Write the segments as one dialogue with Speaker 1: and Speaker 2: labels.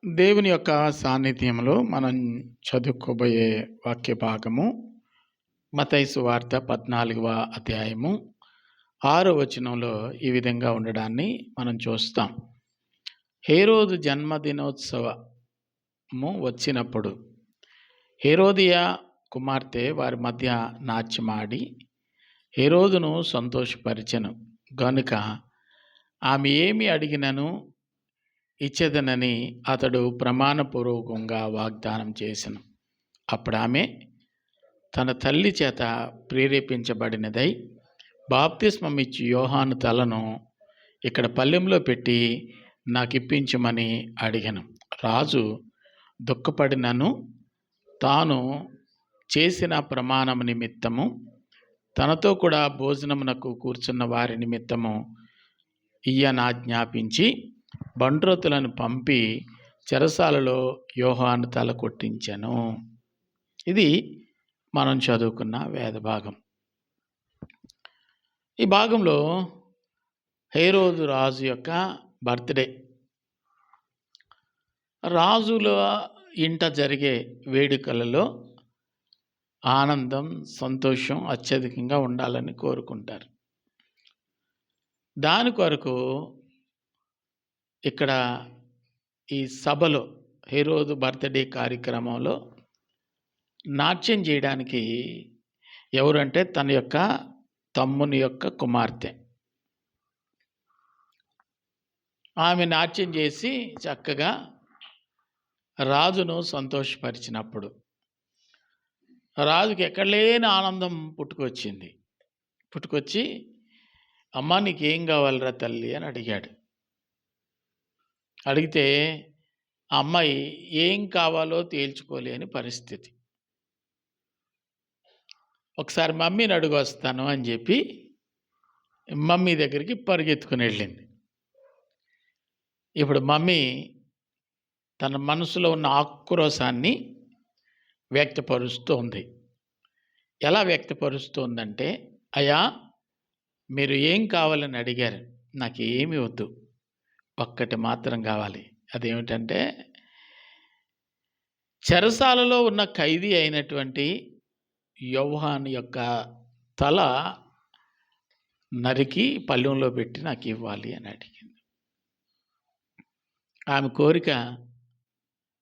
Speaker 1: దేవుని యొక్క సాన్నిధ్యంలో మనం చదువుకోబోయే వాక్య భాగము మత్తయి సువార్త 14వ అధ్యాయము 6వ వచనంలో ఈ విధంగా ఉండడాన్ని మనం చూస్తాం. హేరోదు జన్మదినోత్సవము వచ్చినప్పుడు హేరోదియ కుమార్తె వారి మధ్య నాట్యమాడి హేరోదును సంతోషపరిచెను గనుక ఆమె ఏమి అడిగినను ఇచ్చేదనని అతడు ప్రమాణపూర్వకంగా వాగ్దానం చేసెను. అప్పుడు ఆమె తన తల్లి చేత ప్రేరేపించబడినదై బాప్తిస్మం ఇచ్చి యోహాను తలను ఇక్కడ పళ్ళెంలో పెట్టి నాకు ఇప్పించమని అడిగాను. రాజు దుఃఖపడినను తాను చేసిన ప్రమాణం నిమిత్తము తనతో కూడా భోజనమునకు కూర్చున్న వారి నిమిత్తము ఈయనాజ్ఞాపించి బంట్రోతులను పంపి చెరసాలలో యోహాను తల కొట్టించెను. ఇది మనం చదువుకున్న వేద భాగం. ఈ భాగంలో హేరోదు రాజు యొక్క బర్త్డే. రాజుల ఇంట జరిగే వేడుకలలో ఆనందం, సంతోషం అత్యధికంగా ఉండాలని కోరుకుంటారు. దాని కొరకు ఇక్కడ ఈ సభలో హేరోదు బర్త్డే కార్యక్రమంలో నాట్యం చేయడానికి ఎవరంటే తన యొక్క తమ్ముని యొక్క కుమార్తె. ఆమె నాట్యం చేసి చక్కగా రాజును సంతోషపరిచినప్పుడు రాజుకి ఎక్కడ లేని ఆనందం పుట్టుకొచ్చి అమ్మ నీకేం కావాలిరా తల్లి అని అడిగాడు. అడిగితే ఆ అమ్మాయి ఏం కావాలో తేల్చుకోలేని పరిస్థితి. ఒకసారి మమ్మీని అడుగు వస్తాను అని చెప్పి మమ్మీ దగ్గరికి పరిగెత్తుకుని వెళ్ళింది. ఇప్పుడు మమ్మీ తన మనసులో ఉన్న ఆక్రోశాన్ని వ్యక్తపరుస్తుంది. ఎలా వ్యక్తపరుస్తుందంటే, అయ్యా మీరు ఏం కావాలని అడిగారు, నాకు ఏమీ వద్దు, ఒక్కటి మాత్రం కావాలి. అదేమిటంటే చెరసాలలో ఉన్న ఖైదీ అయినటువంటి యోహాను యొక్క తల నరికి పళ్ళెంలో పెట్టి నాకు ఇవ్వాలి అని అడిగింది. ఆమె కోరిక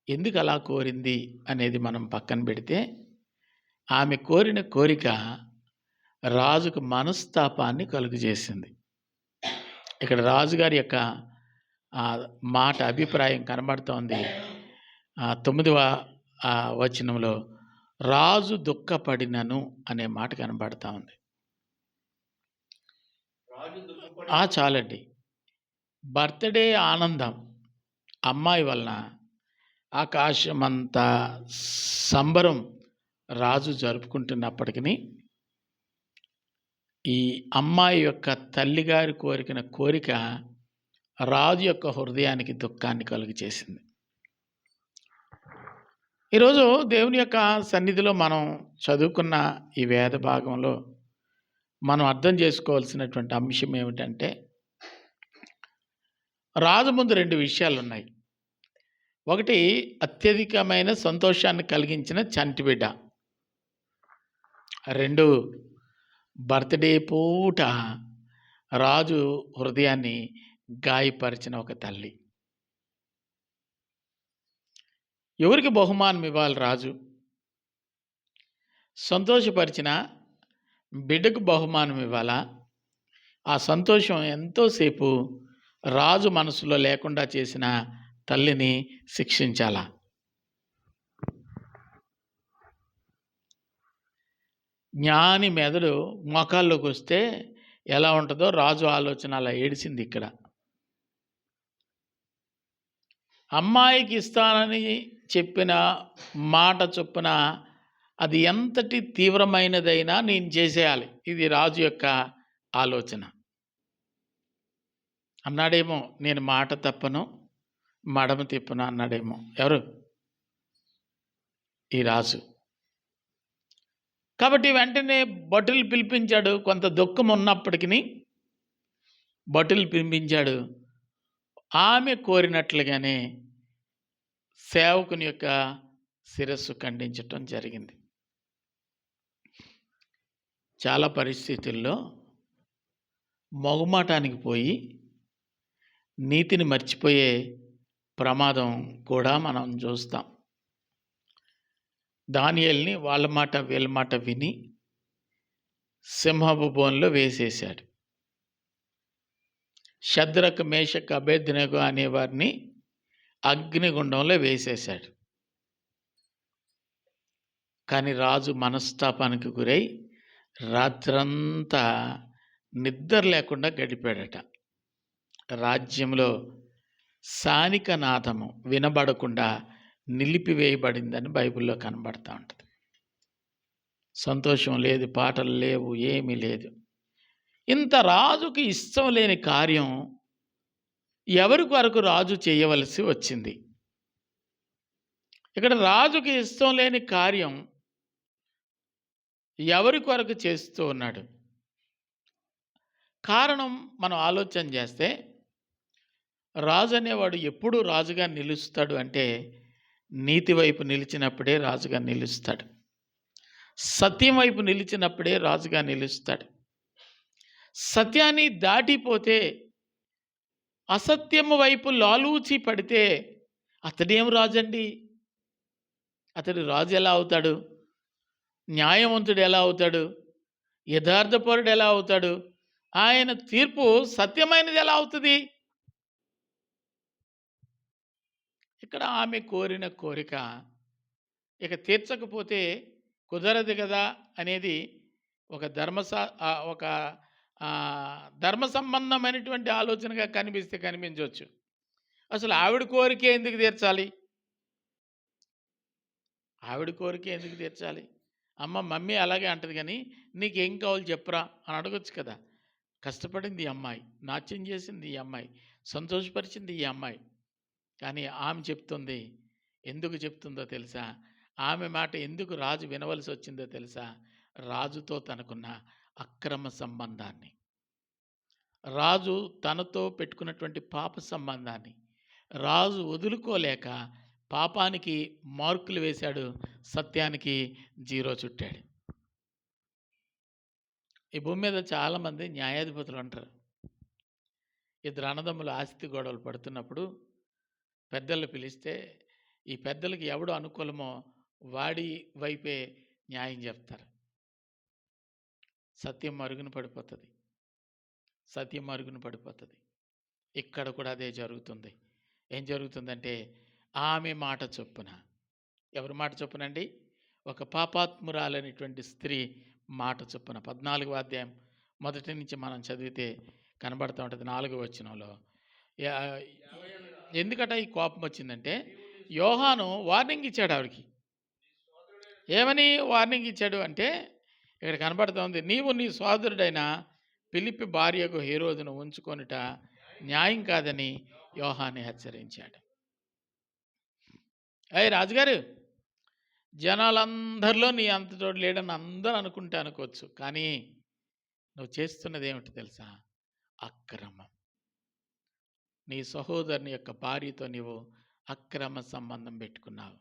Speaker 1: ఎందుకు అలా కోరింది అనేది మనం పక్కన పెడితే, ఆమె కోరిన కోరిక రాజుకు మనస్తాపాన్ని కలుగజేసింది. ఇక్కడ రాజుగారి యొక్క మాట అభిప్రాయం కనబడుతోంది. 9వ వచనంలో రాజు దుఃఖపడినను అనే మాట కనబడతా ఉంది. చాలండి. బర్త్డే ఆనందం అమ్మాయి వలన ఆకాశమంతా సంబరం రాజు జరుపుకుంటున్నప్పటికీ ఈ అమ్మాయి యొక్క తల్లిగారి కోరిక రాజు యొక్క హృదయానికి దుఃఖాన్ని కలుగజేసింది. ఈరోజు దేవుని యొక్క సన్నిధిలో మనం చదువుకున్న ఈ వేద భాగంలో మనం అర్థం చేసుకోవాల్సినటువంటి అంశం ఏమిటంటే, రాజు ముందు 2 విషయాలు ఉన్నాయి. ఒకటి అత్యధికమైన సంతోషాన్ని కలిగించిన చంటి బిడ్డ. 2 బర్త్డే పూట రాజు హృదయాన్ని గాయపరిచిన ఒక తల్లి. ఎవరికి బహుమానం ఇవ్వాలి రాజు? సంతోషపరిచిన బిడ్డకు బహుమానం ఇవ్వాలా? ఆ సంతోషం ఎంతోసేపు రాజు మనసులో లేకుండా చేసిన తల్లిని శిక్షించాలా? జ్ఞాని మెదడు మోకాల్లోకి వస్తే ఎలా ఉంటుందో రాజు ఆలోచన అలా ఏడిసింది. ఇక్కడ అమ్మాయికి ఇస్తానని చెప్పిన మాట చొప్పున అది ఎంతటి తీవ్రమైనదైనా నేను చేసేయాలి. ఇది రాజు యొక్క ఆలోచన. అన్నాడేమో, నేను మాట తప్పను, మడమ తిప్పను అన్నాడేమో. ఎవరు? ఈ రాజు. కాబట్టి వెంటనే భటులు పిలిపించాడు. కొంత దుఃఖం ఉన్నప్పటికీ భటులు పిలిపించాడు. ఆమె కోరినట్లుగానే సేవకుని యొక్క శిరస్సు ఖండించటం జరిగింది. చాలా పరిస్థితుల్లో మొగమాటానికి పోయి నీతిని మర్చిపోయే ప్రమాదం కూడా మనం చూస్తాం. దానియేలుని వాళ్ళ మాట వీళ్ళ మాట విని సింహపు బోనులో వేసేశాడు. షద్రకు మేషక్ అబేద్నెగో అనేవారిని అగ్నిగుండంలో వేసేశాడు. కానీ రాజు మనస్తాపానికి గురై రాత్రంతా నిద్ర లేకుండా గడిపాడట. రాజ్యంలో సానిక నాదము వినబడకుండా నిలిపివేయబడిందని బైబిల్లో కనబడతా ఉంటుంది. సంతోషం లేదు, పాటలు లేవు, ఏమీ లేదు. ఇంత రాజుకి ఇష్టం లేని కార్యం ఎవరి కొరకు రాజు చేయవలసి వచ్చింది? ఇక్కడ రాజుకి ఇష్టం లేని కార్యం ఎవరి కొరకు చేస్తూ ఉన్నాడు? కారణం మనం ఆలోచన చేస్తే, రాజు అనేవాడు ఎప్పుడు రాజుగా నిలుస్తాడు అంటే నీతి వైపు నిలిచినప్పుడే రాజుగా నిలుస్తాడు. సత్యం వైపు నిలిచినప్పుడే రాజుగా నిలుస్తాడు. సత్యాన్ని దాటిపోతే, అసత్యము వైపు లాలూచి పడితే అతడేం రాజండి? అతడు రాజు ఎలా అవుతాడు? న్యాయవంతుడు ఎలా అవుతాడు? యథార్థపరుడు ఎలా అవుతాడు? ఆయన తీర్పు సత్యమైనది ఎలా అవుతుంది? ఇక్కడ ఆమె కోరిన కోరిక ఇక తీర్చకపోతే కుదరదు కదా అనేది ఒక ధర్మ సంబంధమైనటువంటి ఆలోచనగా కనిపించవచ్చు. అసలు ఆవిడ కోరికే ఎందుకు తీర్చాలి? ఆవిడ కోరికే ఎందుకు తీర్చాలి? మమ్మీ అలాగే అంటది, కానీ నీకేం కావాలి చెప్పురా అని అడగొచ్చు కదా. కష్టపడింది ఈ అమ్మాయి, నాట్యం చేసింది ఈ అమ్మాయి, సంతోషపరిచింది ఈ అమ్మాయి. కానీ ఆమె చెప్తుంది. ఎందుకు చెప్తుందో తెలుసా? ఆమె మాట ఎందుకు రాజు వినవలసి వచ్చిందో తెలుసా? రాజుతో తనకున్న అక్రమ సంబంధాన్ని, రాజు తనతో పెట్టుకున్నటువంటి పాప సంబంధాన్ని రాజు వదులుకోలేక పాపానికి మార్కులు వేశాడు, సత్యానికి 0 చుట్టాడు. ఈ భూమి మీద చాలామంది న్యాయాధిపతులు ఉంటారు. ఇద్దరు అన్నదమ్ములు ఆస్తి గొడవలు పడుతున్నప్పుడు పెద్దలు పిలిస్తే, ఈ పెద్దలకి ఎవడు అనుకూలమో వాడి వైపే న్యాయం చెప్తారు. సత్యం మరుగున పడిపోతుంది. ఇక్కడ కూడా అదే జరుగుతుంది. ఏం జరుగుతుందంటే, ఆమె మాట చొప్పున, ఎవరి మాట చొప్పునండి? ఒక పాపాత్మురాలైనటువంటి స్త్రీ మాట చొప్పున 14వ అధ్యాయం మొదటి నుంచి మనం చదివితే కనబడుతూ ఉంటుంది. 4వ వచనంలో ఎందుకట ఈ కోపం వచ్చిందంటే, యోహాను వార్నింగ్ ఇచ్చాడు ఆవిడికి. ఏమని వార్నింగ్ ఇచ్చాడు అంటే, ఇక్కడ కనబడుతోంది, నీవు నీ సోదరుడైన ఫిలిప్పి భార్యకు హేరోదును ఉంచుకొనుట న్యాయం కాదని యోహాను హెచ్చరించాడు. రాజుగారు, జనాలందరిలో నీ అంతటోడు లేడని అందరూ అనుకోవచ్చు, కానీ నువ్వు చేస్తున్నది ఏమిటి తెలుసా? అక్రమం. నీ సహోదరుని యొక్క భార్యతో నీవు అక్రమ సంబంధం పెట్టుకున్నావు.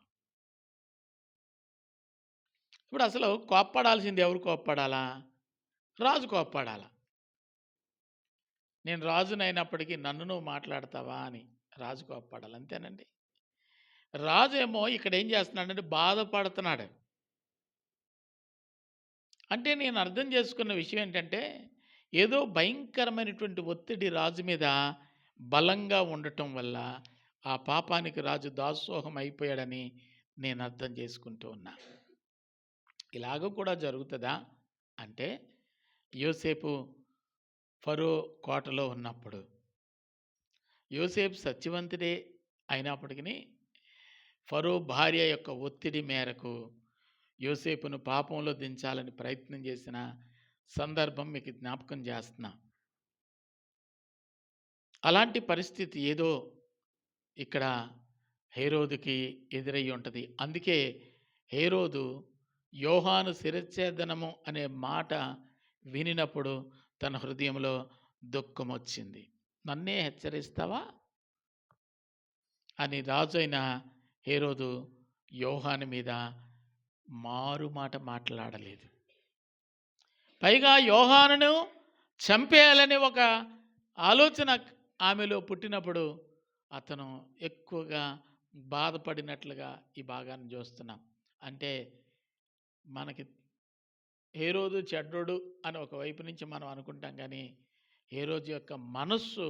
Speaker 1: ఇప్పుడు అసలు కోప్పడాల్సింది ఎవరు కోప్పడాలా? రాజు కోప్పడాలా. నేను రాజునైనప్పటికీ నన్ను నువ్వు మాట్లాడతావా అని రాజు కోప్పడాలి. అంతేనండి. రాజు ఏమో ఇక్కడ ఏం చేస్తున్నాడంటే బాధపడుతున్నాడు. అంటే నేను అర్థం చేసుకున్న విషయం ఏంటంటే, ఏదో భయంకరమైనటువంటి ఒత్తిడి రాజు మీద బలంగా ఉండటం వల్ల ఆ పాపానికి రాజు దాసోహం అయిపోయాడని నేను అర్థం చేసుకుంటూ ఉన్నా. ఇలాగ కూడా జరుగుతుందా అంటే, యోసేపు ఫరో కోటలో ఉన్నప్పుడు, యోసేపు సత్యవంతుడే అయినప్పటికీ ఫరో భార్య యొక్క ఒత్తిడి మేరకు యోసేపును పాపంలో దించాలని ప్రయత్నం చేసిన సందర్భం మీకు జ్ఞాపకం చేస్తున్నా. అలాంటి పరిస్థితి ఏదో ఇక్కడ హేరోదుకి ఎదురయ్యి ఉంటుంది. అందుకే హేరోదు యోహాను శిరచ్ఛేదనము అనే మాట వినినప్పుడు తన హృదయంలో దుఃఖం వచ్చింది. నన్నే హెచ్చరిస్తావా అని రాజు అయిన హేరోదు యోహాను మీద మారు మాట మాట్లాడలేదు. పైగా యోహానును చంపేయాలని ఒక ఆలోచన ఆమెలో పుట్టినప్పుడు అతను ఎక్కువగా బాధపడినట్లుగా ఈ భాగాన్ని చూస్తున్నాం. అంటే మనకి హేరోదు చెడ్డోడు అని ఒకవైపు నుంచి మనం అనుకుంటాం, కానీ హేరోదు యొక్క మనస్సు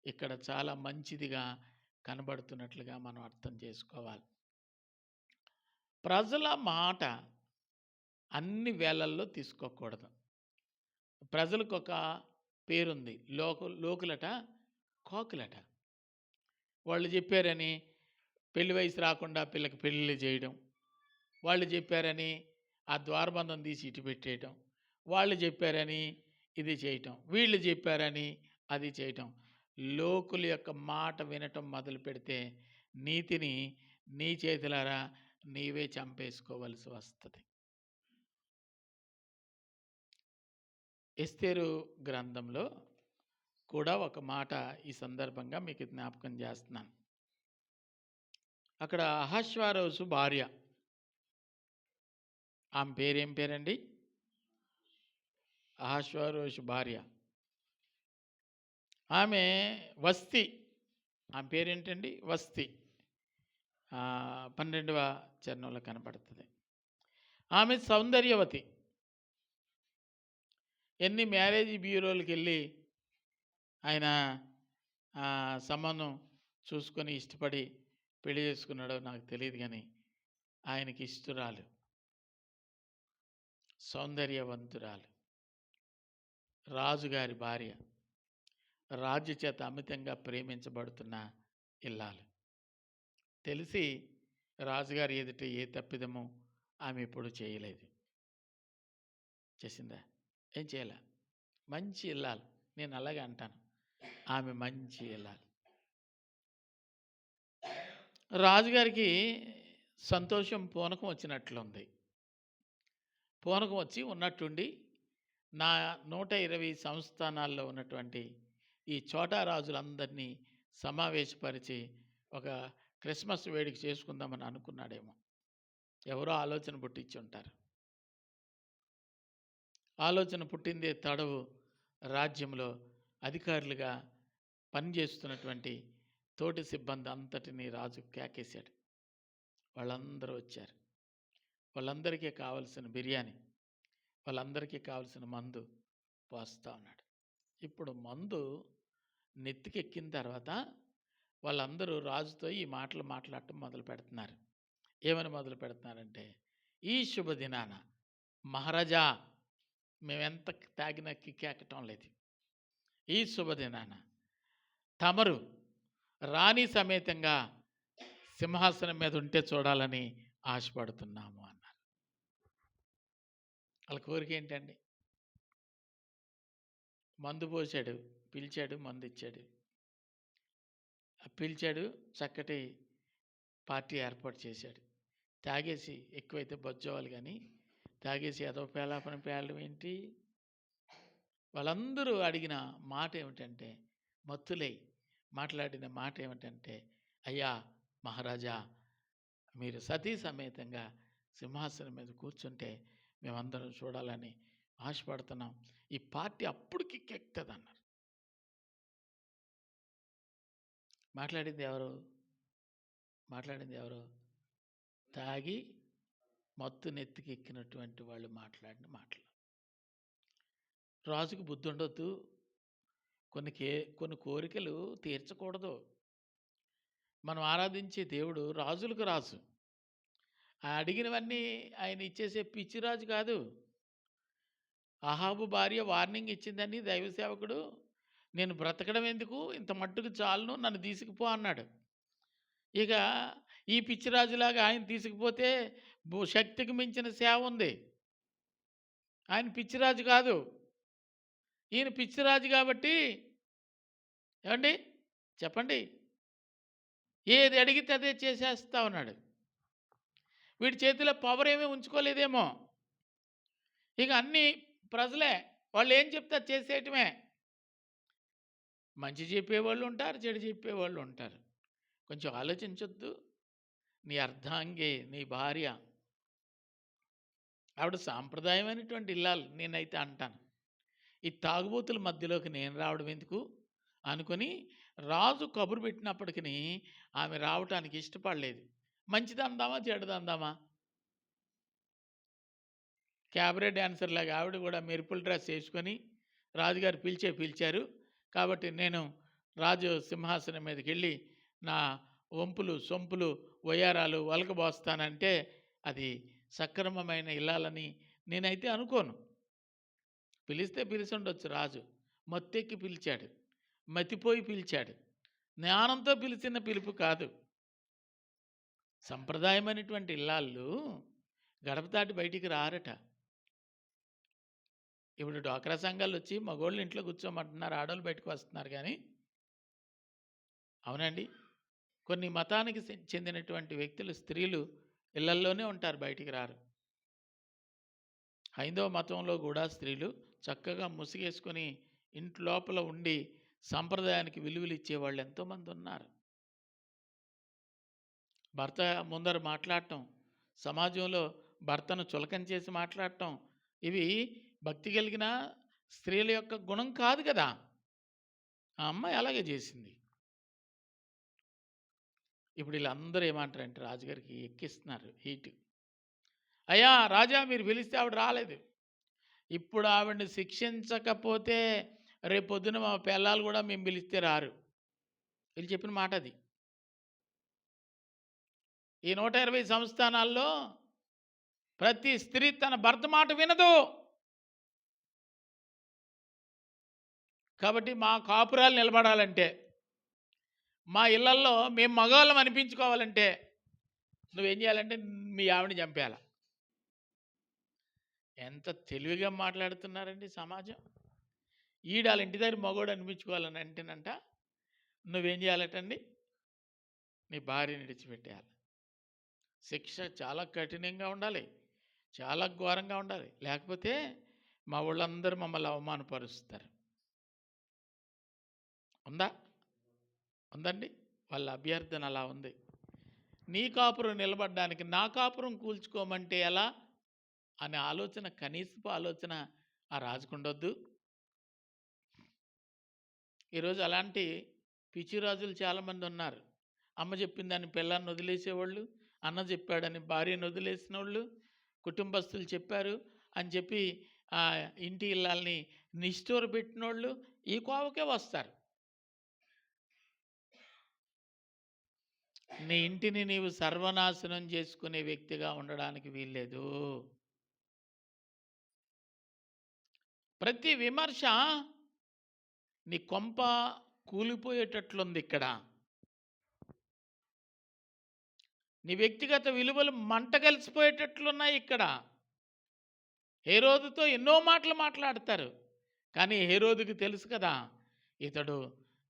Speaker 1: ఇక్కడ చాలా మంచిదిగా కనబడుతున్నట్లుగా మనం అర్థం చేసుకోవాలి. ప్రజల మాట అన్ని వేళల్లో తీసుకోకూడదు. ప్రజలకు ఒక పేరుంది, లోకులట కాకులట. వాళ్ళు చెప్పారని పెళ్లి వయసు రాకుండా పిల్లకి పెళ్ళిళ్ళు చేయడం, వాళ్ళు చెప్పారని ఆ ద్వారబంధం తీసి ఇటు పెట్టేయటం, వాళ్ళు చెప్పారని ఇది చేయటం, వీళ్ళు చెప్పారని అది చేయటం. లోకుల యొక్క మాట వినటం మొదలు పెడితే నీతిని నీ చేతులారా నీవే చంపేసుకోవలసి వస్తుంది. ఎస్తేరు గ్రంథంలో కూడా ఒక మాట ఈ సందర్భంగా మీకు జ్ఞాపకం చేస్తున్నాను. అక్కడ అహష్వేరోషు భార్య, ఆమె పేరేం పేరండి? అహష్వేరోషు భార్య. ఆమె వస్తి, ఆమె పేరేంటండి? వస్తి. 12వ చరణంలో కనపడుతుంది. ఆమె సౌందర్యవతి. ఎన్ని మ్యారేజ్ బ్యూరోలకు వెళ్ళి ఆయన సంబంధం చూసుకొని ఇష్టపడి పెళ్లి చేసుకున్నాడో నాకు తెలియదు, కానీ ఆయనకి ఇష్టరాలు, సౌందర్యవంతురాలు, రాజుగారి భార్య, రాజు చేత అమితంగా ప్రేమించబడుతున్న ఇల్లాలు. తెలిసి రాజుగారి ఎదుట ఏ తప్పిదము ఆమె ఎప్పుడు చేయలేదు. చేసిందా? ఏం చేయాల? మంచి ఇల్లాలు. నేను అలాగే అంటాను, ఆమె మంచి ఇల్లాలు. రాజుగారికి సంతోషం పూనకం వచ్చినట్లుంది. పూనకం వచ్చి ఉన్నట్టుండి నా 120 సంస్థానాల్లో ఉన్నటువంటి ఈ చోటా రాజులందరినీ సమావేశపరిచి ఒక క్రిస్మస్ వేడుక చేసుకుందామని అనుకున్నాడేమో. ఎవరో ఆలోచన పుట్టించి ఉంటారు. ఆలోచన పుట్టిందే తడవు రాజ్యంలో అధికారులుగా పనిచేస్తున్నటువంటి తోటి సిబ్బంది అంతటిని రాజు కేకేశాడు. వాళ్ళందరూ వచ్చారు. వాళ్ళందరికీ కావలసిన బిర్యానీ, వాళ్ళందరికీ కావలసిన మందు పోస్తా ఉన్నాడు. ఇప్పుడు మందు నెత్తికెక్కిన తర్వాత వాళ్ళందరూ రాజుతో ఈ మాటలు మాట్లాడటం మొదలు పెడుతున్నారు. ఏమని మొదలు పెడుతున్నారంటే, ఈ శుభదినాన మహారాజా, మేమెంత తాగినా కిక్కెక్కటం లేదు, ఈ శుభదినాన తమరు రాణి సమేతంగా సింహాసనం మీద ఉంటే చూడాలని ఆశపడుతున్నాము అన్నారు. వాళ్ళ కోరిక ఏంటండి? మందు పోసాడు, పిలిచాడు, మందు ఇచ్చాడు, పిలిచాడు, చక్కటి పార్టీ ఏర్పాటు చేశాడు. తాగేసి ఎక్కువైతే బొజ్జోవాలి, కానీ తాగేసి ఏదో పేలాపన పేలడం ఏంటి? వాళ్ళందరూ అడిగిన మాట ఏమిటంటే, మత్తులై మాట్లాడిన మాట ఏమిటంటే, అయ్యా మహారాజా, మీరు సతీ సమేతంగా సింహాసనం మీద కూర్చుంటే మేమందరం చూడాలని ఆశపడుతున్నాం. ఈ పార్టీ అప్పుడు కిక్కెక్కుతుంది అన్నారు. మాట్లాడింది ఎవరు? తాగి మత్తు నెత్తికి ఎక్కినటువంటి వాళ్ళు మాట్లాడిన మాటలు. రాజుకు బుద్ధి ఉండొద్దు. కొన్ని కోరికలు తీర్చకూడదు. మనం ఆరాధించే దేవుడు రాజులకు రాజు. అడిగినవన్నీ ఆయన ఇచ్చేసే పిచ్చిరాజు కాదు. అహాబు భార్య వార్నింగ్ ఇచ్చిందని దైవ సేవకుడు, నేను బ్రతకడం ఎందుకు, ఇంత మట్టుకు చాలును, నన్ను తీసుకుపో అన్నాడు. ఇక ఈ పిచ్చిరాజులాగా ఆయన తీసుకుపోతే శక్తికి మించిన సేవ ఉంది. ఆయన పిచ్చిరాజు కాదు, ఈయన పిచ్చిరాజు కాబట్టి ఏమండి చెప్పండి, ఏది అడిగితే అదే చేసేస్తా ఉన్నాడు. వీడి చేతిలో పవర్ ఏమీ ఉంచుకోలేదేమో. ఇక అన్నీ ప్రజలే, వాళ్ళు ఏం చెప్తే చేసేయటమే. మంచి చెప్పేవాళ్ళు ఉంటారు, చెడు చెప్పేవాళ్ళు ఉంటారు. కొంచెం ఆలోచించొద్దు. నీ అర్ధాంగి, నీ భార్య, ఆవిడ సాంప్రదాయమైనటువంటి ఇల్లాలు నేనైతే అంటాను. ఈ తాగుబోతుల మధ్యలోకి నేను రావడం ఎందుకు అనుకొని రాజు కబురు పెట్టినప్పటికీ ఆమె రావటానికి ఇష్టపడలేదు. మంచిదందామా చెడుదందామా, క్యాబరే డాన్సర్ లాగా ఆవిడ కూడా మెరుపుల డ్రెస్ వేసుకొని రాజుగారు పిలిచారు కాబట్టి నేను రాజు సింహాసనం మీదకి వెళ్ళి నా వంపులు సొంపులు వయ్యారాలు వలకబోస్తానంటే అది సక్రమమైన ఇల్లాలని నేనైతే అనుకోను. పిలిస్తే పిలిచి ఉండొచ్చు, రాజు మొత్తెక్కి పిలిచాడు, మతిపోయి పిలిచాడు, జ్ఞానంతో పిలిచిన పిలుపు కాదు. సంప్రదాయమైనటువంటి ఇల్లాళ్ళు గడప దాటి బయటికి రారట. ఇప్పుడు డ్వాక్రా సంఘాలు వచ్చి మగోళ్ళు ఇంట్లో కూర్చోమంటున్నారు, ఆడవాళ్ళు బయటకు వస్తున్నారు. కానీ అవునండి, కొన్ని మతానికి చెందినటువంటి వ్యక్తులు స్త్రీలు ఇళ్లల్లోనే ఉంటారు, బయటికి రారు. హైందవ మతంలో కూడా స్త్రీలు చక్కగా ముసుగేసుకొని ఇంటి లోపల ఉండి సంప్రదాయానికి విలువలు ఇచ్చేవాళ్ళు ఎంతోమంది ఉన్నారు. భర్త ముందర మాట్లాడటం, సమాజంలో భర్తను చులకన చేసి మాట్లాడటం, ఇవి భక్తి కలిగిన స్త్రీల యొక్క గుణం కాదు కదా. ఆ అమ్మాయి అలాగే చేసింది. ఇప్పుడు వీళ్ళందరూ ఏమంటారంటే రాజుగారికి ఎక్కిస్తున్నారు హీట్. అయ్యా రాజా, మీరు పిలిస్తే ఆవిడ రాలేదు, ఇప్పుడు ఆవిడని శిక్షించకపోతే రేపొద్దున మా పిల్లలు కూడా మేము పిలిస్తే రారు. వీళ్ళు చెప్పిన మాట అది. ఈ 120 సంస్థానాల్లో ప్రతి స్త్రీ తన భర్త మాట వినదు. కాబట్టి మా కాపురాలు నిలబడాలంటే, మా ఇళ్లల్లో మేము మగవాళ్ళం అనిపించుకోవాలంటే నువ్వేం చేయాలంటే మీ ఆవిడని చంపేయాల. ఎంత తెలివిగా మాట్లాడుతున్నారండి సమాజం. ఈడాల ఇంటి దగ్గర మగోడు అనిపించుకోవాలని అంటేనంట నువ్వేం చేయాలటండి, నీ భార్యని విడిచిపెట్టేయాలి. శిక్ష చాలా కఠినంగా ఉండాలి, చాలా ఘోరంగా ఉండాలి. లేకపోతే మా వాళ్ళందరూ మమ్మల్ని అవమానపరుస్తారు. ఉందండి, వాళ్ళ అభ్యర్థన అలా ఉంది. నీ కాపురం నిలబడడానికి నా కాపురం కూల్చుకోమంటే ఎలా అనే ఆలోచన, కనీసపు ఆలోచన ఆ రాజుకుండొద్దు. ఈరోజు అలాంటి పిచ్చిరాజులు చాలామంది ఉన్నారు. అమ్మ చెప్పిందని పిల్లాన్ని వదిలేసేవాళ్ళు, అన్న చెప్పాడని భార్యను వదిలేసిన వాళ్ళు, కుటుంబస్తులు చెప్పారు అని చెప్పి ఇంటి ఇళ్ళని నిష్ఠూర పెట్టినోళ్ళు ఈ కోవకే వస్తారు. నీ ఇంటిని నీవు సర్వనాశనం చేసుకునే వ్యక్తిగా ఉండడానికి వీల్లేదు. ప్రతి విమర్శ నీ కొంప కూలిపోయేటట్లుంది. ఇక్కడ నీ వ్యక్తిగత విలువలు మంట కలిసిపోయేటట్లున్నాయి. ఇక్కడ హేరోదుతో ఎన్నో మాటలు మాట్లాడతారు, కానీ హేరోదుకి తెలుసు కదా ఇతడు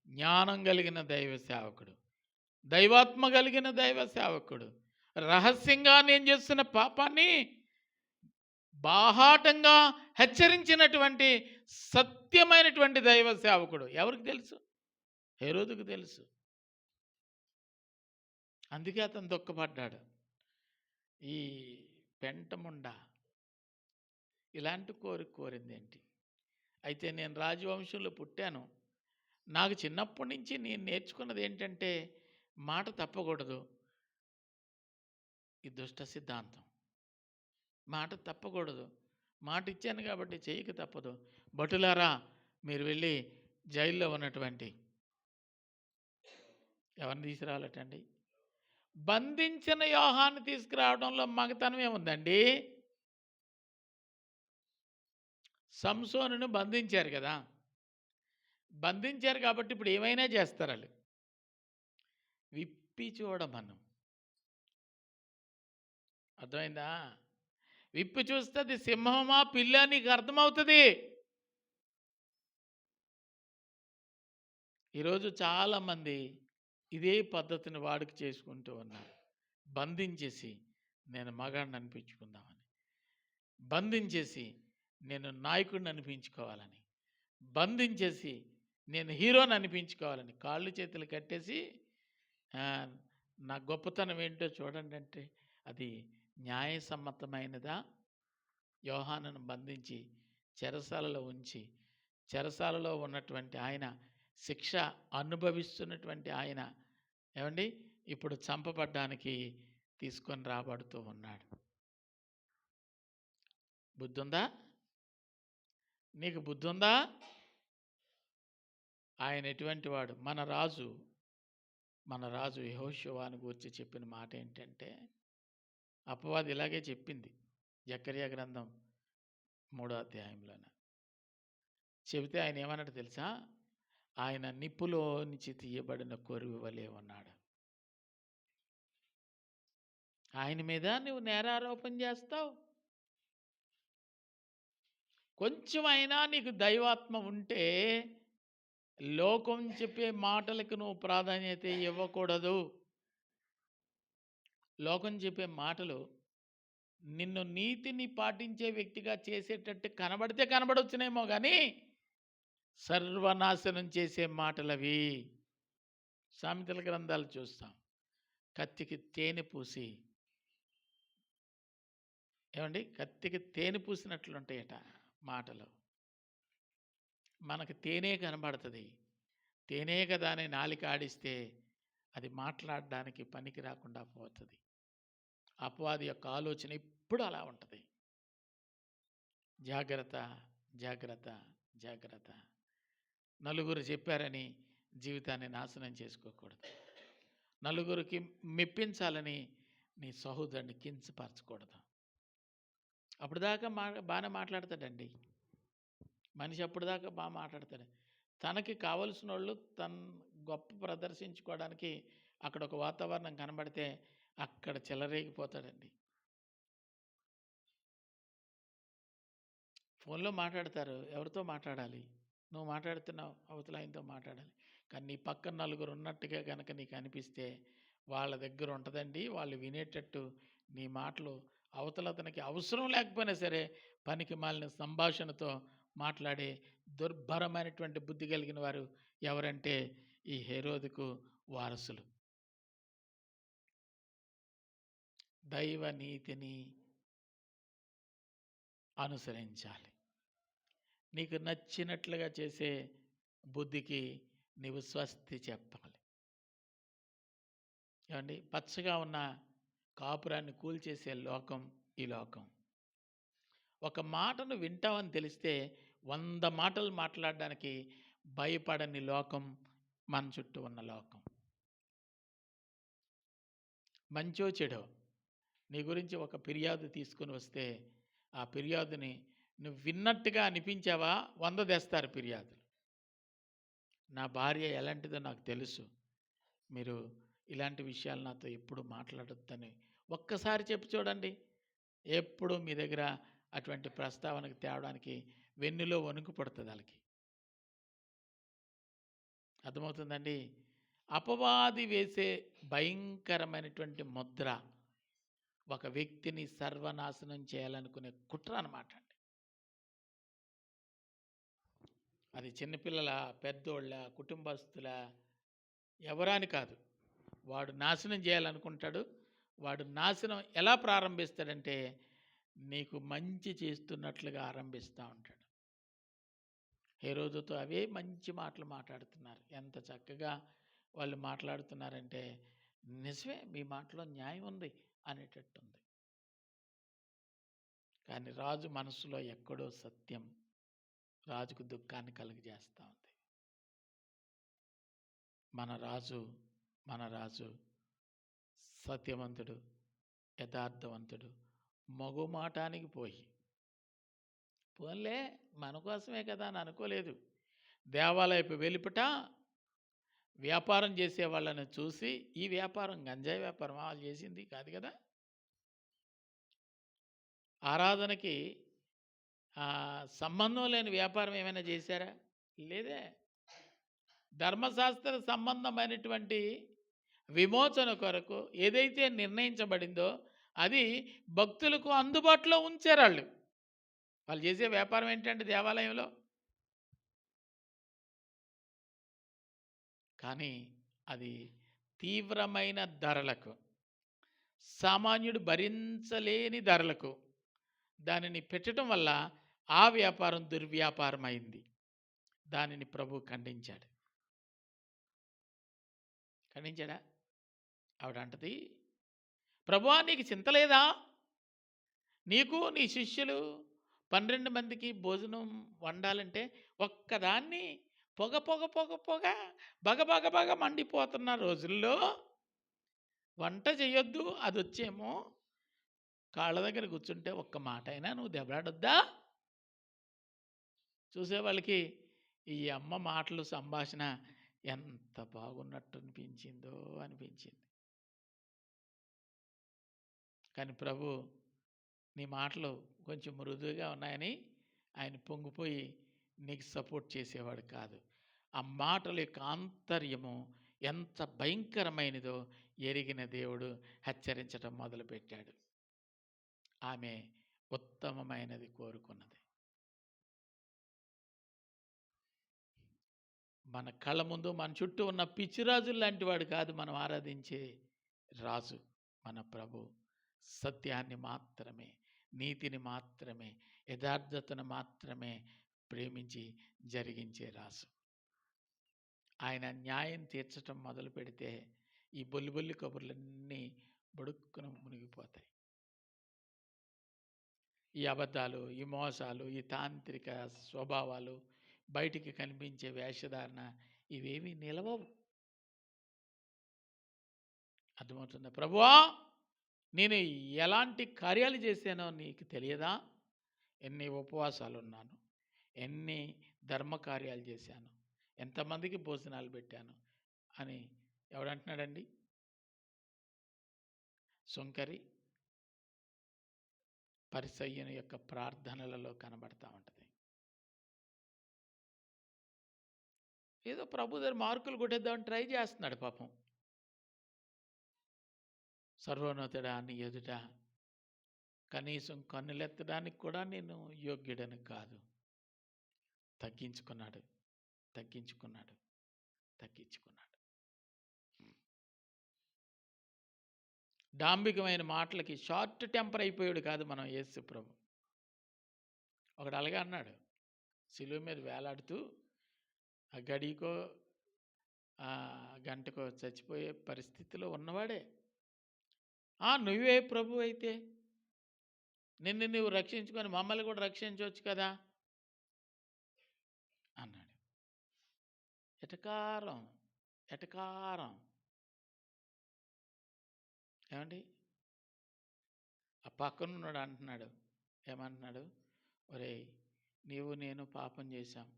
Speaker 1: జ్ఞానం కలిగిన దైవ సేవకుడు, దైవాత్మ కలిగిన దైవ సేవకుడు, రహస్యంగా నేను చేస్తున్న పాపాన్ని బాహాటంగా హెచ్చరించినటువంటి సత్యమైనటువంటి దైవ సేవకుడు. ఎవరికి తెలుసు? హేరోదుకు తెలుసు. అందుకే అతను దుఃఖపడ్డాడు. ఈ పెంటముండ ఇలాంటి కోరింది ఏంటి? అయితే నేను రాజవంశంలో పుట్టాను, నాకు చిన్నప్పటి నుంచి నేను నేర్చుకున్నది ఏంటంటే మాట తప్పకూడదు. ఈ దుష్ట సిద్ధాంతం, మాట తప్పకూడదు. మాట ఇచ్చాను కాబట్టి చేయక తప్పదు. భటులారా, మీరు వెళ్ళి జైల్లో ఉన్నటువంటి ఎవరిని తీసుకురావాలటండి? బంధించిన యోహాన్ని తీసుకురావడంలో మగతనం ఏముందండి? సంసోనును బంధించారు కదా, బంధించారు కాబట్టి ఇప్పుడు ఏమైనా చేస్తారు వాళ్ళు. విప్పి చూడమను, అర్థమైందా? విప్పి చూస్తే అది సింహమా పిల్ల నీకు అర్థమవుతుంది. ఈరోజు చాలామంది ఇదే పద్ధతిని వాడికి చేసుకుంటూ ఉన్నారు. బంధించేసి నేను మగాడిని అనిపించుకుందామని, బంధించేసి నేను నాయకుడిని అనిపించుకోవాలని, బంధించేసి నేను హీరోని అనిపించుకోవాలని కాళ్ళు చేతులు కట్టేసి నా గొప్పతనం ఏంటో చూడండి అంటే అది న్యాయసమ్మతమైనదా? యోహానును బంధించి చెరసాలలో ఉంచి, చెరసాలలో ఉన్నటువంటి ఆయన, శిక్ష అనుభవిస్తున్నటువంటి ఆయన ఏమండి ఇప్పుడు చంపబడ్డానికి తీసుకొని రాబడుతూ ఉన్నాడు. బుద్ధుందా? నీకు బుద్ధుందా? ఆయన ఎటువంటి వాడు? మన రాజు యెహోషువను గూర్చి చెప్పిన మాట ఏంటంటే, అపవాది ఇలాగే చెప్పింది జకర్యా గ్రంథం 3వ అధ్యాయంలోన. చెబితే ఆయన ఏమన్నాడు తెలుసా? ఆయన నిప్పులో నుంచి తీయబడిన కొరువి వలె ఉన్నాడు. ఆయన మీద నువ్వు నేరారోపణ చేస్తావు. కొంచెమైనా నీకు దైవాత్మ ఉంటే లోకం చెప్పే మాటలకు నువ్వు ప్రాధాన్యత ఇవ్వకూడదు. లోకం చెప్పే మాటలు నిన్ను నీతిని పాటించే వ్యక్తిగా చేసేటట్టు కనబడితే కనబడొచ్చునేమో కానీ సర్వనాశనం చేసే మాటలవి. సామెతల గ్రంథాలు చూస్తాం, కత్తికి తేనె పూసి ఏమండి కత్తికి తేనె పూసినట్లుంటాయట మాటలు. మనకు తేనె కనబడుతుంది, తేనె కదా అని నాలిక ఆడిస్తే అది మాట్లాడడానికి పనికి రాకుండా పోతుంది. అపవాది యొక్క ఆలోచన ఎప్పుడు అలా ఉంటుంది. జాగ్రత్త, జాగ్రత్త, జాగ్రత్త. నలుగురు చెప్పారని జీవితాన్ని నాశనం చేసుకోకూడదు. నలుగురికి మెప్పించాలని నీ సహోదరుని కించపరచకూడదు. అప్పుడు దాకా బాగానే మాట్లాడతాడండి మనిషి, అప్పుడు దాకా బాగా మాట్లాడతాడు. తనకి కావలసిన వాళ్ళు తన గొప్ప ప్రదర్శించుకోవడానికి అక్కడ ఒక వాతావరణం కనబడితే అక్కడ చెలరేగిపోతాడండి. ఫోన్లో మాట్లాడతారు, ఎవరితో మాట్లాడాలి? నువ్వు మాట్లాడుతున్నావు, అవతల ఆయనతో మాట్లాడాలి. కానీ నీ పక్కన నలుగురు ఉన్నట్టుగా కనుక నీకు అనిపిస్తే వాళ్ళ దగ్గర ఉంటుందండి. వాళ్ళు వినేటట్టు నీ మాటలు అవతల అతనికి అవసరం లేకపోయినా సరే పనికి మాలిన సంభాషణతో మాట్లాడే దుర్భరమైనటువంటి బుద్ధి కలిగిన వారు ఎవరంటే ఈ హేరోదుకు వారసులు. దైవ నీతిని అనుసరించాలి. నీకు నచ్చినట్లుగా చేసే బుద్ధికి నీవు స్వస్తి చెప్పాలి. ఏమండి, పచ్చగా ఉన్న కాపురాన్ని కూల్చేసే లోకం ఈ లోకం. ఒక మాటను వింటామని తెలిస్తే 100 మాటలు మాట్లాడడానికి భయపడని లోకం మన చుట్టూ ఉన్న లోకం. మంచో చెడో నీ గురించి ఒక ఫిర్యాదు తీసుకుని వస్తే ఆ ఫిర్యాదుని నువ్వు విన్నట్టుగా అనిపించావా 100 తెస్తారు ఫిర్యాదులు. నా భార్య ఎలాంటిదో నాకు తెలుసు, మీరు ఇలాంటి విషయాలు నాతో ఎప్పుడు మాట్లాడొద్దని ఒక్కసారి చెప్పి చూడండి. ఎప్పుడు మీ దగ్గర అటువంటి ప్రస్తావనకు తేవడానికి వెన్నులో వణుకు పడుతుంది వాళ్ళకి. అర్థమవుతుందండి? అపవాది వేసే భయంకరమైనటువంటి ముద్ర ఒక వ్యక్తిని సర్వనాశనం చేయాలనుకునే కుట్ర అన్నమాట అండి. అది చిన్నపిల్లల, పెద్దోళ్ళ, కుటుంబస్తుల, ఎవరాని కాదు. వాడు నాశనం చేయాలనుకుంటాడు. వాడు నాశనం ఎలా ప్రారంభిస్తాడంటే నీకు మంచి చేస్తున్నట్లుగా ఆరంభిస్తూ ఉంటాడు. హేరోదుతో అవే మంచి మాటలు మాట్లాడుతున్నారు. ఎంత చక్కగా వాళ్ళు మాట్లాడుతున్నారంటే నిజమే, మీ మాటలో న్యాయం ఉంది అనేటట్టుంది. కానీ రాజు మనసులో ఎక్కడో సత్యం రాజుకు దుఃఖాన్ని కలుగజేస్తూ ఉంది. మన రాజు సత్యవంతుడు, యథార్థవంతుడు, మగుమాటానికి పోన్లే మన కోసమే కదా అని అనుకోలేదు. దేవాలయపు వెలుపట వ్యాపారం చేసే వాళ్ళని చూసి, ఈ వ్యాపారం గంజాయి వ్యాపారం వాళ్ళు చేసింది కాదు కదా, ఆరాధనకి సంబంధం లేని వ్యాపారం ఏమైనా చేశారా? లేదే. ధర్మశాస్త్ర సంబంధమైనటువంటి విమోచన కొరకు ఏదైతే నిర్ణయించబడిందో అది భక్తులకు అందుబాటులో ఉంచారు. వాళ్ళు చేసే వ్యాపారం ఏంటంటే దేవాలయంలో. కానీ అది తీవ్రమైన ధరలకు, సామాన్యుడు భరించలేని ధరలకు దానిని పెట్టడం వల్ల ఆ వ్యాపారం దుర్వ్యాపారం అయింది. దానిని ప్రభు ఖండించాడు. ఖండించాడా? ఆవిడ అంటది, ప్రభువా నీకు చింత లేదా? నీకు నీ శిష్యులు 12 మందికి భోజనం వండాలంటే ఒక్కదాన్ని పొగ పొగ పొగ పొగ బగ బగ బగ మండిపోతున్న రోజుల్లో వంట చేయొద్దు, అది వచ్చేమో కాళ్ళ దగ్గర కూర్చుంటే ఒక్క మాట అయినా నువ్వు దెబ్బలాడొద్దా? చూసేవాళ్ళకి ఈ అమ్మ మాటలు సంభాషణ ఎంత బాగున్నట్టు అనిపించింది. కానీ ప్రభు నీ మాటలు కొంచెం మృదువుగా ఉన్నాయని ఆయన పొంగిపోయి నీకు సపోర్ట్ చేసేవాడు కాదు. ఆ మాటల యొక్క ఆంతర్యము ఎంత భయంకరమైనదో ఎరిగిన దేవుడు హెచ్చరించడం మొదలుపెట్టాడు. ఆమె ఉత్తమమైనది కోరుకున్నది. మన కళ్ళ ముందు మన చుట్టూ ఉన్న పిచ్చిరాజులు లాంటి వాడు కాదు మనం ఆరాధించే రాజు మన ప్రభు. సత్యాన్ని మాత్రమే, నీతిని మాత్రమే, యథార్థతను మాత్రమే ప్రేమించి జరిగించే రాజు. ఆయన న్యాయం తీర్చటం మొదలు పెడితే ఈ బొల్లి కబుర్లన్నీ బొడుక్కున మునిగిపోతాయి. ఈ అబద్ధాలు, ఈ మోసాలు, ఈ తాంత్రిక స్వభావాలు, బయటికి కనిపించే వేషధారణ ఇవేమీ నిలవవు. అర్థమవుతుందా? ప్రభువా నేను ఎలాంటి కార్యాలు చేశానో నీకు తెలియదా? ఎన్ని ఉపవాసాలు ఉన్నాను, ఎన్ని ధర్మ కార్యాలు చేశాను, ఎంతమందికి భోజనాలు పెట్టాను అని ఎవడంటున్నాడండి? సుంకరి పరిసయ్యుని యొక్క ప్రార్థనలలో కనబడతా ఉంటుంది. ఏదో ప్రభు దగ్గర మార్కులు కొట్టేద్దామని ట్రై చేస్తున్నాడు పాపం. సర్వోన్నతుడా నీ ఎదుట కనీసం కన్నులెత్తడానికి కూడా నేను యోగ్యుడని కాదు. తగ్గించుకున్నాడు. డాంబికమైన మాటలకి షార్ట్ టెంపర్ అయిపోయాడు కాదు మనం యేసు ప్రభు. ఒకడు అలాగే అన్నాడు, సిలువ మీద వేలాడుతూ ఆ గడికో ఆ గంటకో చచ్చిపోయే పరిస్థితిలో ఉన్నవాడే. నువ్వే ప్రభు అయితే నిన్ను నువ్వు రక్షించుకొని మమ్మల్ని కూడా రక్షించవచ్చు కదా అన్నాడు. ఎటకారం ఏమండి? ఆ పక్కనున్నాడు అంటున్నాడు, ఏమంటున్నాడు? ఒరేయ్ నీవు నేను పాపం చేశాం,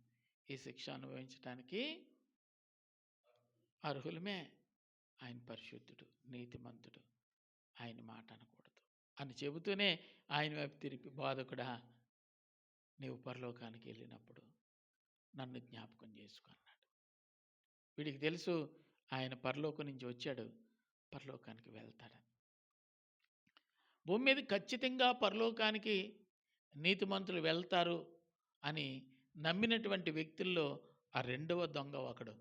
Speaker 1: ఈ శిక్ష అనుభవించడానికి అర్హులమే. ఆయన పరిశుద్ధుడు, నీతిమంతుడు, ఆయన మాట అనకూడదు అని చెబుతూనే ఆయన వైపు తిరిగి, బోధకుడా నీవు పరలోకానికి వెళ్ళినప్పుడు నన్ను జ్ఞాపకం చేసుకున్నాడు. వీడికి తెలుసు ఆయన పరలోకం నుంచి వచ్చాడు, పరలోకానికి వెళ్తాడని. భూమి మీద ఖచ్చితంగా పరలోకానికి నీతిమంతులు వెళ్తారు అని నమ్మినటువంటి వ్యక్తుల్లో ఆ రెండవ దొంగ ఒకడు.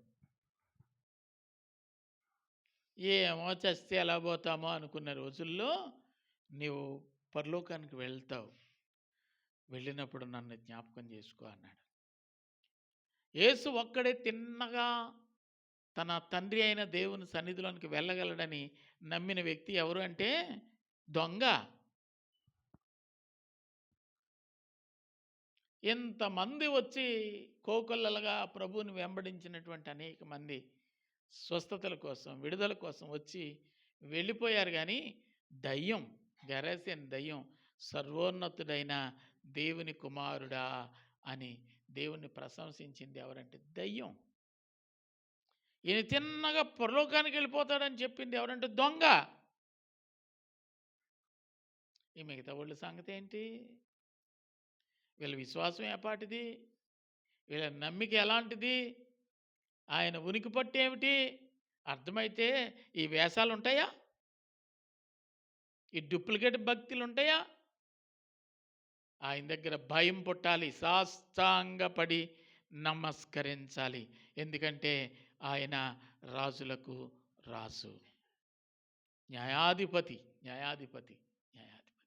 Speaker 1: ఏమో చస్తే ఎలా పోతామో అనుకున్న రోజుల్లో నీవు పరలోకానికి వెళ్తావు, వెళ్ళినప్పుడు నన్ను జ్ఞాపకం చేసుకో అన్నాడు. యేసు ఒక్కడే తిన్నగా తన తండ్రి అయిన దేవుని సన్నిధిలోనికి వెళ్ళగలడని నమ్మిన వ్యక్తి ఎవరు అంటే దొంగ. ఎంతమంది వచ్చి కోకొల్లలుగా ప్రభువుని వెంబడించినటువంటి అనేక మంది స్వస్థతల కోసం, విడుదల కోసం వచ్చి వెళ్ళిపోయారు. కానీ దయ్యం, గెరాసేన్ దయ్యం సర్వోన్నతుడైన దేవుని కుమారుడా అని దేవుణ్ణి ప్రశంసించింది ఎవరంటే దయ్యం. ఈయన తిన్నగా పరలోకానికి వెళ్ళిపోతాడని చెప్పింది ఎవరంటే దొంగ. ఈ మిగతా వాళ్ళ సంగతి ఏంటి? వీళ్ళ విశ్వాసం ఏపాటిది? వీళ్ళ నమ్మిక ఎలాంటిది? ఆయన ఉనికి పట్టి ఏమిటి? అర్థమైతే ఈ వేషాలు ఉంటాయా? ఈ డూప్లికేట్ భక్తులు ఉంటాయా? ఆయన దగ్గర భయం పుట్టాలి, సాష్టాంగపడి నమస్కరించాలి. ఎందుకంటే ఆయన రాజులకు రాసు, న్యాయాధిపతి న్యాయాధిపతి న్యాయాధిపతి.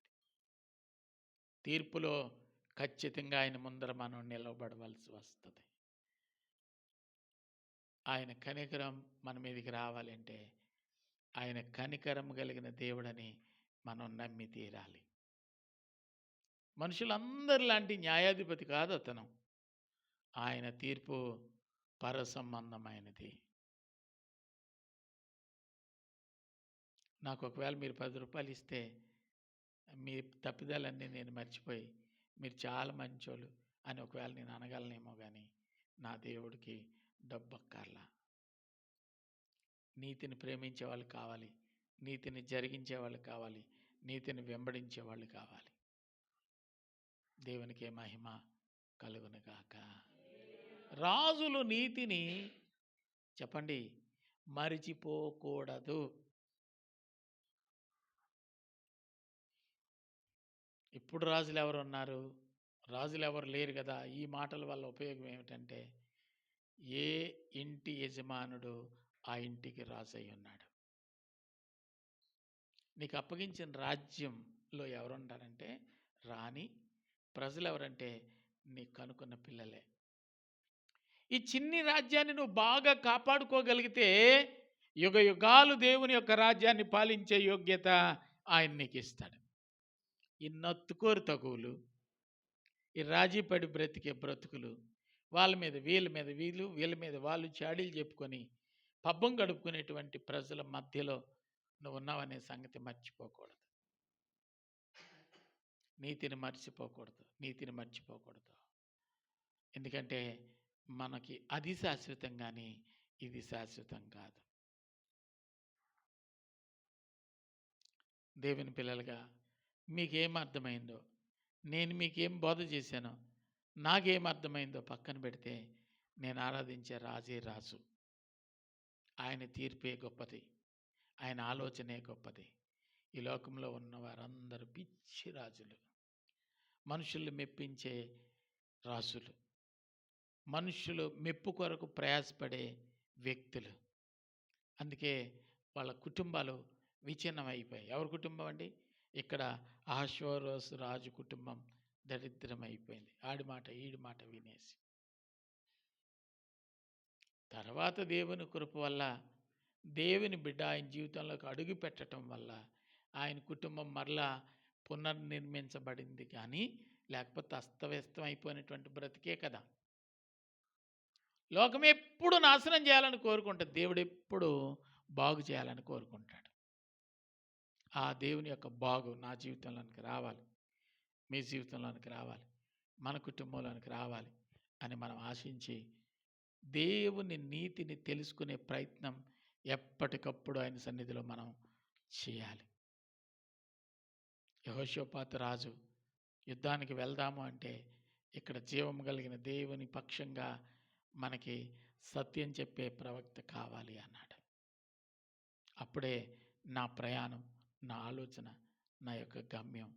Speaker 1: తీర్పులో ఖచ్చితంగా ఆయన ముందర మనం నిలబడవలసి వస్తుంది. ఆయన కనికరం మన మీదకి రావాలంటే ఆయన కనికరం కలిగిన దేవుడని మనం నమ్మి తీరాలి. మనుషులందరిలాంటి న్యాయాధిపతి కాదు అతను. ఆయన తీర్పు పరసంబంధమైనది. నాకు ఒకవేళ మీరు 10 రూపాయలు ఇస్తే మీ తప్పిదాలన్నీ నేను మర్చిపోయి మీరు చాలా మంచోళ్ళు అని ఒకవేళ నేను అనగలనేమో, కానీ నా దేవుడికి డబ్బు అక్కర్లా. నీతిని ప్రేమించే వాళ్ళు కావాలి, నీతిని జరిగించే వాళ్ళు కావాలి, నీతిని వెంబడించే వాళ్ళు కావాలి. దేవునికే మహిమ కలుగును గాక. రాజులు నీతిని చెప్పండి మరిచిపోకూడదు. ఇప్పుడు రాజులు ఎవరు ఉన్నారు? రాజులు ఎవరు లేరు కదా. ఈ మాటల వల్ల ఉపయోగం ఏమిటంటే ఏ ఇంటి యజమానుడు ఆ ఇంటికి రాజు అయి ఉన్నాడు. నీకు అప్పగించిన రాజ్యంలో ఎవరుంటారంటే రాణి, ప్రజలు ఎవరంటే నీకు కనుక్కున్న పిల్లలే. ఈ చిన్ని రాజ్యాన్ని నువ్వు బాగా కాపాడుకోగలిగితే యుగ యుగాలు దేవుని యొక్క రాజ్యాన్ని పాలించే యోగ్యత ఆయన నీకు ఇస్తాడు. ఈ నత్తుకోరు తగువులు, ఈ రాజీపడి బ్రతికే బ్రతుకులు, వాళ్ళ మీద వీళ్ళ మీద వీళ్ళు, వీళ్ళ మీద వాళ్ళు చాడీలు చెప్పుకొని పబ్బం గడుపుకునేటువంటి ప్రజల మధ్యలో నువ్వు ఉన్నావనే సంగతి మర్చిపోకూడదు. నీతిని మర్చిపోకూడదు. ఎందుకంటే మనకి అది శాశ్వతం, కానీ ఇది శాశ్వతం కాదు. దేవుని పిల్లలుగా మీకేం అర్థమైందో, నేను మీకేం బోధ చేశానో, నాకేం అర్థమైందో పక్కన పెడితే నేను ఆరాధించే రాజే రాజు. ఆయన తీర్పే గొప్పది, ఆయన ఆలోచనే గొప్పది. ఈ లోకంలో ఉన్న వారందరూ పిచ్చి రాజులు, మనుషులు మెప్పించే రాజులు, మనుషులు మెప్పు కొరకు ప్రయాసపడే వ్యక్తులు. అందుకే వాళ్ళ కుటుంబాలు విచ్ఛిన్నం అయిపోయాయి. ఎవరి కుటుంబం అండి? ఇక్కడ అహష్వేరోషు రాజు కుటుంబం దరిద్రం అయిపోయింది, ఆడి మాట ఈడి మాట వినేసి. తర్వాత దేవుని కృప వల్ల దేవుని బిడ్డ ఆయన జీవితంలోకి అడుగు పెట్టడం వల్ల ఆయన కుటుంబం మరలా పునర్నిర్మించబడింది. కానీ లేకపోతే అస్తవ్యస్తం అయిపోయినటువంటి బ్రతికే కదా. లోకం ఎప్పుడు నాశనం చేయాలని కోరుకుంటుంది, దేవుడు ఎప్పుడు బాగు చేయాలని కోరుకుంటాడు. ఆ దేవుని యొక్క బాగు నా జీవితంలోనికి రావాలి, మీ జీవితంలోనికి రావాలి, మన కుటుంబంలోనికి రావాలి అని మనం ఆశించి దేవుని నీతిని తెలుసుకునే ప్రయత్నం ఎప్పటికప్పుడు ఆయన సన్నిధిలో మనం చేయాలి. యెహోషాపాతు రాజు యుద్ధానికి వెళ్దాము అంటే ఇక్కడ జీవం కలిగిన దేవుని పక్షంగా మనకి సత్యం చెప్పే ప్రవక్త కావాలి అన్నాడు. అప్పుడే నా ప్రయాణం, నా ఆలోచన, నా యొక్క గమ్యం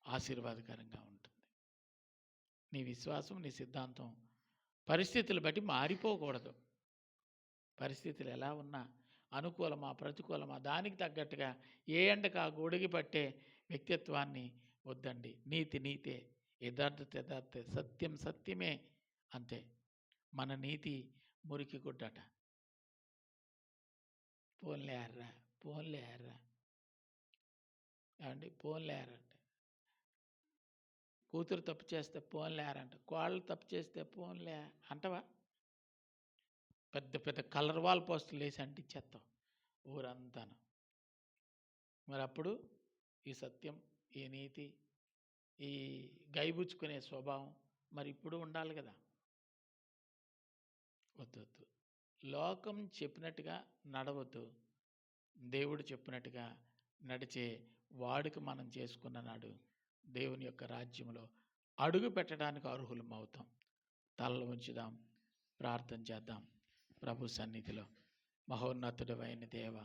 Speaker 1: ఆశీర్వాదకరంగా ఉంటుంది. నీ విశ్వాసం, నీ సిద్ధాంతం పరిస్థితులు బట్టి మారిపోకూడదు. పరిస్థితులు ఎలా ఉన్నా, అనుకూలమా ప్రతికూలమా, దానికి తగ్గట్టుగా ఏ ఎండకు ఆ గొడుగు పట్టే వ్యక్తిత్వాన్ని వద్దండి. నీతి నీతే, యథార్థత యథార్థతే, సత్యం సత్యమే, అంతే. మన నీతి మురికి గుడ్డట. పోన్లే అర్రా ఏమండి, పోన్లే అరంట. కూతురు తప్పు చేస్తే పోన్లే అరంట, కోళ్ళు తప్పు చేస్తే పోన్లే అంటవా? పెద్ద పెద్ద కలర్ వాల్ పోస్టులు వేసి అంటించేస్తాం ఊరంతాను. మరి అప్పుడు ఈ సత్యం, ఈ నీతి, ఈ గైబుచ్చుకునే స్వభావం మరి ఇప్పుడు ఉండాలి కదా. వద్దు, లోకం చెప్పినట్టుగా నడవద్దు, దేవుడు చెప్పినట్టుగా నడిచే వాడికి మనం చేసుకున్న నాడు దేవుని యొక్క రాజ్యంలో అడుగు పెట్టడానికి అర్హులం అవుతాం. తలలు ఉంచుదాం, ప్రార్థన చేద్దాం. ప్రభు సన్నిధిలో మహోన్నతుడైన దేవ,